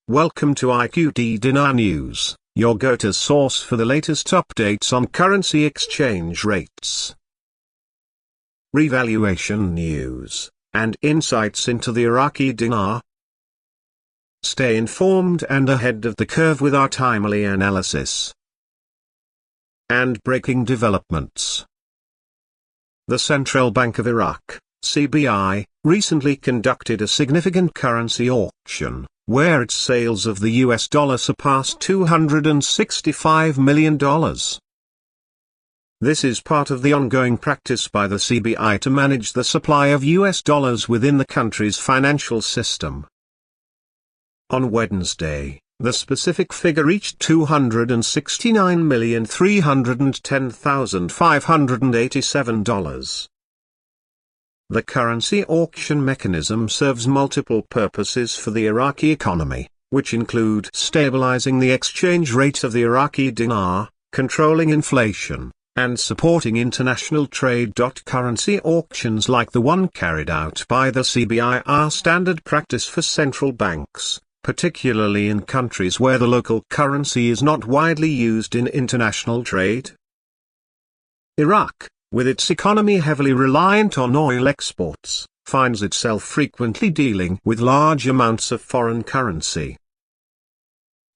Welcome to IQD Dinar News, your go-to source for the latest updates on currency exchange rates, revaluation news, and insights into the Iraqi dinar. Stay informed and ahead of the curve with our timely analysis and breaking developments. The Central Bank of Iraq, CBI, recently conducted a significant currency auction, where its sales of the US dollar surpassed $265 million. This is part of the ongoing practice by the CBI to manage the supply of US dollars within the country's financial system. On Wednesday, the specific figure reached $269,310,587. The currency auction mechanism serves multiple purposes for the Iraqi economy, which include stabilizing the exchange rate of the Iraqi dinar, controlling inflation, and supporting international trade. Currency auctions like the one carried out by the CBI are standard practice for central banks, particularly in countries where the local currency is not widely used in international trade. Iraq, with its economy heavily reliant on oil exports, finds itself frequently dealing with large amounts of foreign currency.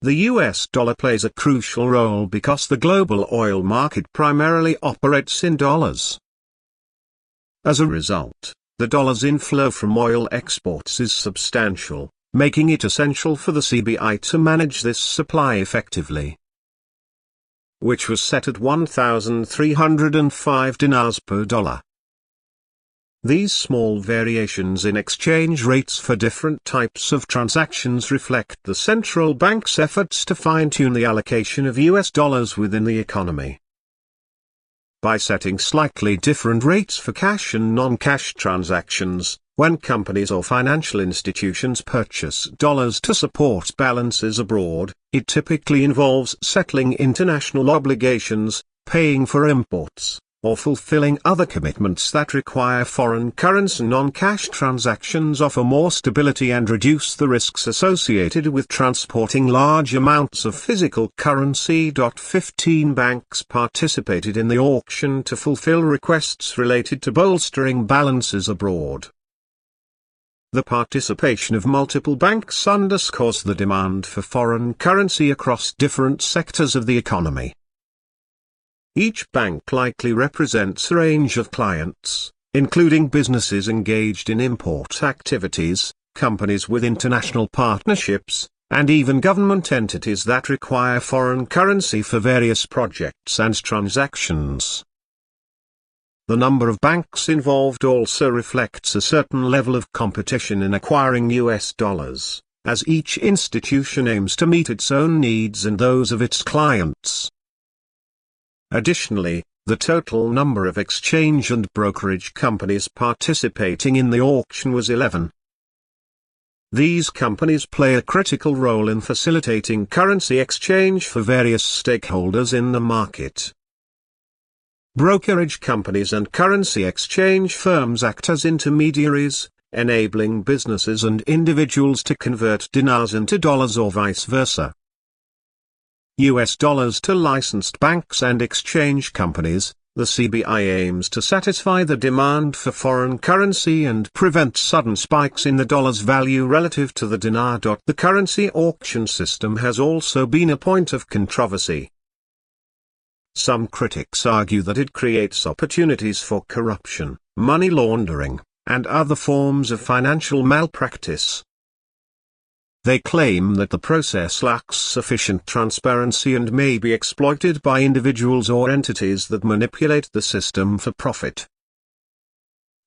The US dollar plays a crucial role because the global oil market primarily operates in dollars. As a result, the dollar's inflow from oil exports is substantial, making it essential for the CBI to manage this supply effectively, which was set at 1,305 dinars per dollar. These small variations in exchange rates for different types of transactions reflect the central bank's efforts to fine-tune the allocation of US dollars within the economy. By setting slightly different rates for cash and non-cash transactions, when companies or financial institutions purchase dollars to support balances abroad, it typically involves settling international obligations, paying for imports, or fulfilling other commitments that require foreign currency. Non-cash transactions offer more stability and reduce the risks associated with transporting large amounts of physical currency. 15 banks participated in the auction to fulfill requests related to bolstering balances abroad. The participation of multiple banks underscores the demand for foreign currency across different sectors of the economy. Each bank likely represents a range of clients, including businesses engaged in import activities, companies with international partnerships, and even government entities that require foreign currency for various projects and transactions. The number of banks involved also reflects a certain level of competition in acquiring US dollars, as each institution aims to meet its own needs and those of its clients. Additionally, the total number of exchange and brokerage companies participating in the auction was 11. These companies play a critical role in facilitating currency exchange for various stakeholders in the market. Brokerage companies and currency exchange firms act as intermediaries, enabling businesses and individuals to convert dinars into dollars or vice versa. US dollars to licensed banks and exchange companies, the CBI aims to satisfy the demand for foreign currency and prevent sudden spikes in the dollar's value relative to the dinar. The currency auction system has also been a point of controversy. Some critics argue that it creates opportunities for corruption, money laundering, and other forms of financial malpractice. They claim that the process lacks sufficient transparency and may be exploited by individuals or entities that manipulate the system for profit.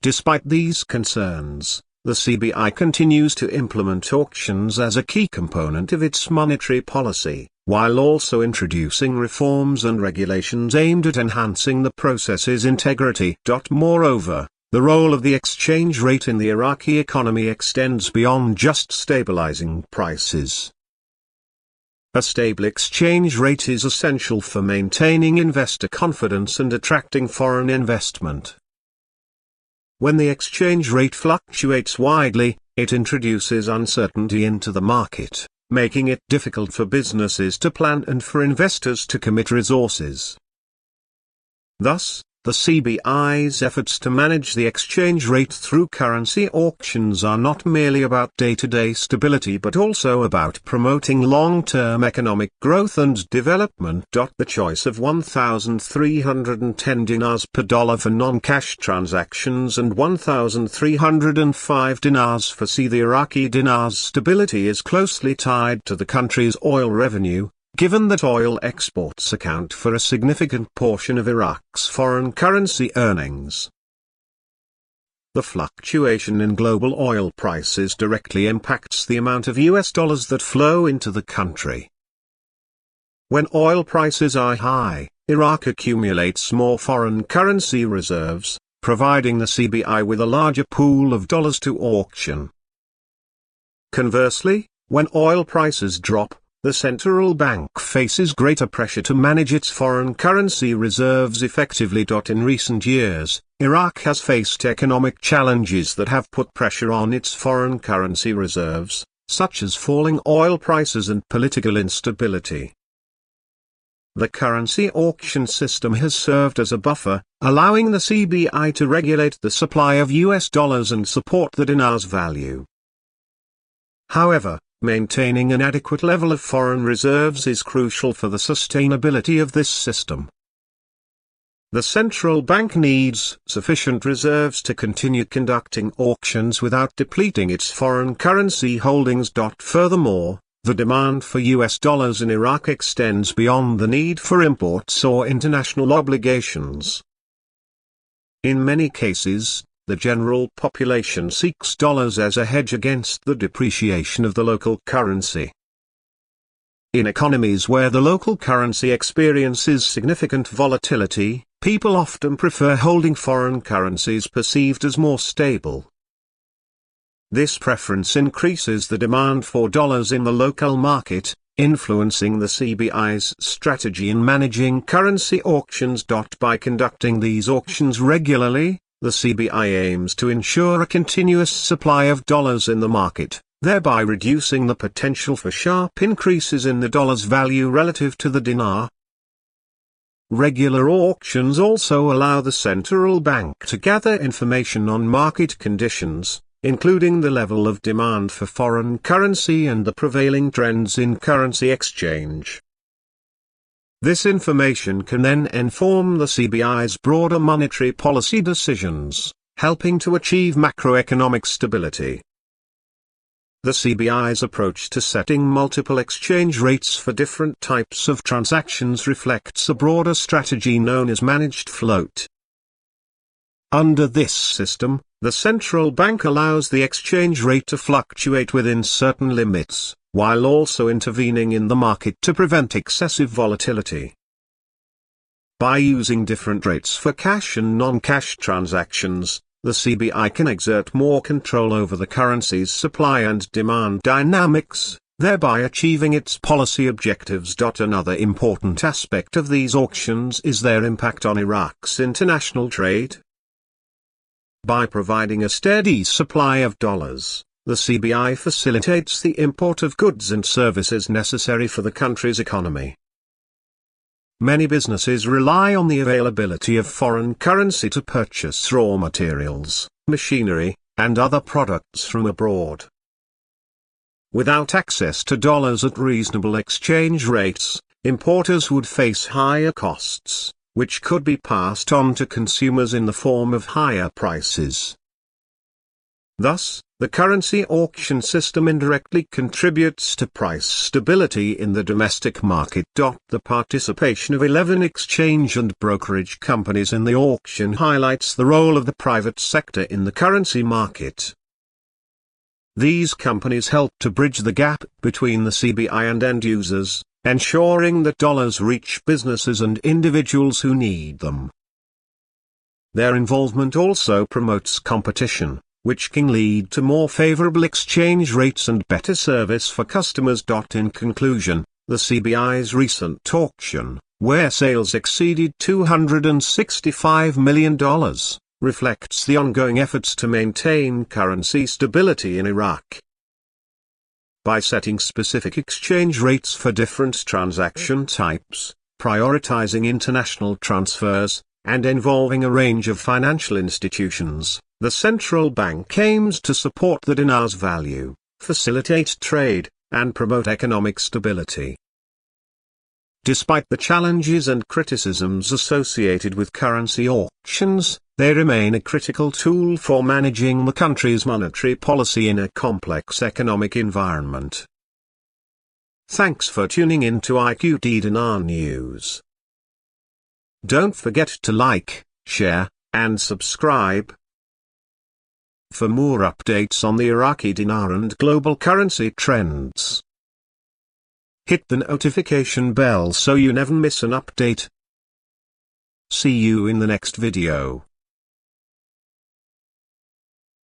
Despite these concerns, the CBI continues to implement auctions as a key component of its monetary policy, while also introducing reforms and regulations aimed at enhancing the process's integrity. Moreover, the role of the exchange rate in the Iraqi economy extends beyond just stabilizing prices. A stable exchange rate is essential for maintaining investor confidence and attracting foreign investment. When the exchange rate fluctuates widely, it introduces uncertainty into the market, making it difficult for businesses to plan and for investors to commit resources. Thus, the CBI's efforts to manage the exchange rate through currency auctions are not merely about day-to-day stability but also about promoting long-term economic growth and development. The choice of 1,310 dinars per dollar for non-cash transactions and 1,305 dinars for the Iraqi dinar's stability is closely tied to the country's oil revenue, given that oil exports account for a significant portion of Iraq's foreign currency earnings. The fluctuation in global oil prices directly impacts the amount of US dollars that flow into the country. When oil prices are high, Iraq accumulates more foreign currency reserves, providing the CBI with a larger pool of dollars to auction. Conversely, when oil prices drop, the central bank faces greater pressure to manage its foreign currency reserves effectively. In recent years, Iraq has faced economic challenges that have put pressure on its foreign currency reserves, such as falling oil prices and political instability. The currency auction system has served as a buffer, allowing the CBI to regulate the supply of US dollars and support the dinar's value. However, maintaining an adequate level of foreign reserves is crucial for the sustainability of this system. The central bank needs sufficient reserves to continue conducting auctions without depleting its foreign currency holdings. Furthermore, the demand for US dollars in Iraq extends beyond the need for imports or international obligations. In many cases, the general population seeks dollars as a hedge against the depreciation of the local currency. In economies where the local currency experiences significant volatility, people often prefer holding foreign currencies perceived as more stable. This preference increases the demand for dollars in the local market, influencing the CBI's strategy in managing currency auctions. By conducting these auctions regularly, the CBI aims to ensure a continuous supply of dollars in the market, thereby reducing the potential for sharp increases in the dollar's value relative to the dinar. Regular auctions also allow the central bank to gather information on market conditions, including the level of demand for foreign currency and the prevailing trends in currency exchange. This information can then inform the CBI's broader monetary policy decisions, helping to achieve macroeconomic stability. The CBI's approach to setting multiple exchange rates for different types of transactions reflects a broader strategy known as managed float. Under this system, the central bank allows the exchange rate to fluctuate within certain limits, while also intervening in the market to prevent excessive volatility. By using different rates for cash and non-cash transactions, the CBI can exert more control over the currency's supply and demand dynamics, thereby achieving its policy objectives. Another important aspect of these auctions is their impact on Iraq's international trade. By providing a steady supply of dollars, the CBI facilitates the import of goods and services necessary for the country's economy. Many businesses rely on the availability of foreign currency to purchase raw materials, machinery, and other products from abroad. Without access to dollars at reasonable exchange rates, importers would face higher costs, which could be passed on to consumers in the form of higher prices. Thus, the currency auction system indirectly contributes to price stability in the domestic market. The participation of 11 exchange and brokerage companies in the auction highlights the role of the private sector in the currency market. These companies help to bridge the gap between the CBI and end users, ensuring that dollars reach businesses and individuals who need them. Their involvement also promotes competition, which can lead to more favorable exchange rates and better service for customers. In conclusion, the CBI's recent auction, where sales exceeded $265 million, reflects the ongoing efforts to maintain currency stability in Iraq. by setting specific exchange rates for different transaction types, prioritizing international transfers, and involving a range of financial institutions. The central bank aims to support the dinar's value, facilitate trade, and promote economic stability. Despite the challenges and criticisms associated with currency auctions, they remain a critical tool for managing the country's monetary policy in a complex economic environment. Thanks for tuning in to IQD Dinar News. Don't forget to like, share, and subscribe. For more updates on the Iraqi dinar and global currency trends, hit the notification bell so you never miss an update. See you in the next video.